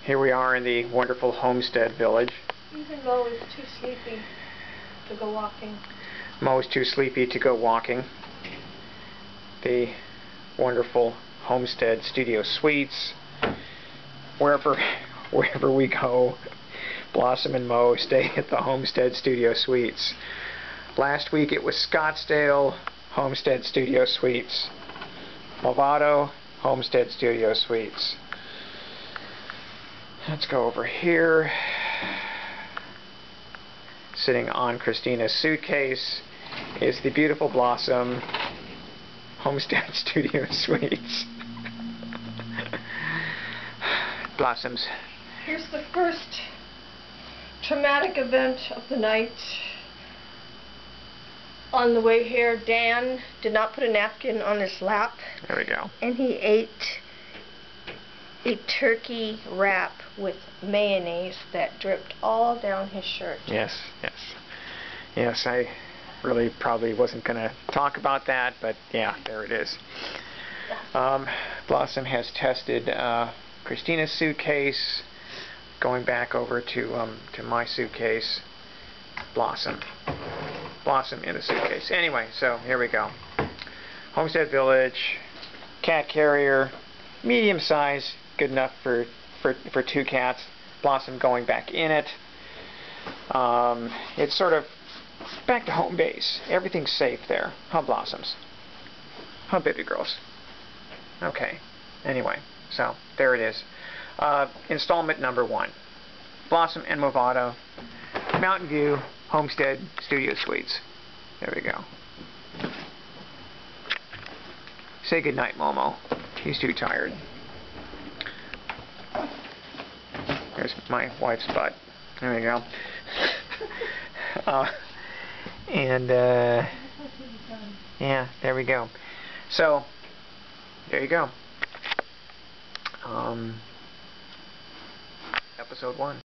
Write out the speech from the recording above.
Here we are in the wonderful homestead village. Even Mo is too sleepy to go walking. Mo is too sleepy to go walking. The wonderful homestead studio suites. Wherever we go, Blossom and Mo stay at the homestead studio suites. Last week it was Scottsdale Homestead Studio Suites. Movado Homestead Studio Suites. Let's go over here. Sitting on Christina's suitcase is the beautiful Blossom Homestead Studio Suites. Blossoms. Here's the first traumatic event of the night. On the way here, Dan did not put a napkin on his lap. There we go. And he ate a turkey wrap with mayonnaise that dripped all down his shirt. Yes, yes. Yes, I really probably wasn't going to talk about that, but yeah, there it is. Blossom has tested Christina's suitcase, going back over to my suitcase. Blossom in the suitcase. Anyway, so here we go. Homestead Village, cat carrier, medium size, good enough for two cats. Blossom going back in it. It's sort of back to home base. Everything's safe there. Huh, Blossoms? Huh, baby girls? Okay. Anyway, so there it is. Installment number 1. Blossom and Movado, Mountain View Homestead Studio Suites. There we go. Say goodnight, Momo. He's too tired. There's my wife's butt. There we go. Yeah, there we go. So, there you go. Episode 1.